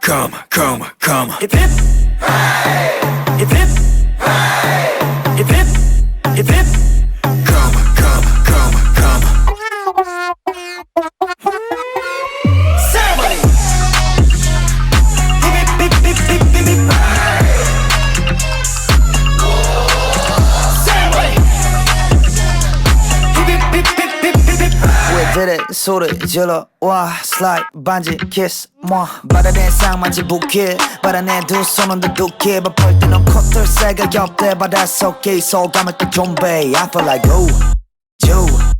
come, come, come. Hip hip, hip hip, hip hip, hip hip. Come, come, come, come. Ceremony. Hip hip hip hip hip hip hip. Ceremony. Hip hip hip hip hip hip hip. 왜 저래 소리 질러 와 슬라이드 반지 키스 뭐 바다된 쌍만지 부케 바다내 두 손은 두둑해 바쁠 때는 콧들 새가 겹대 바닷속에 소감을 또 좀배 I feel like go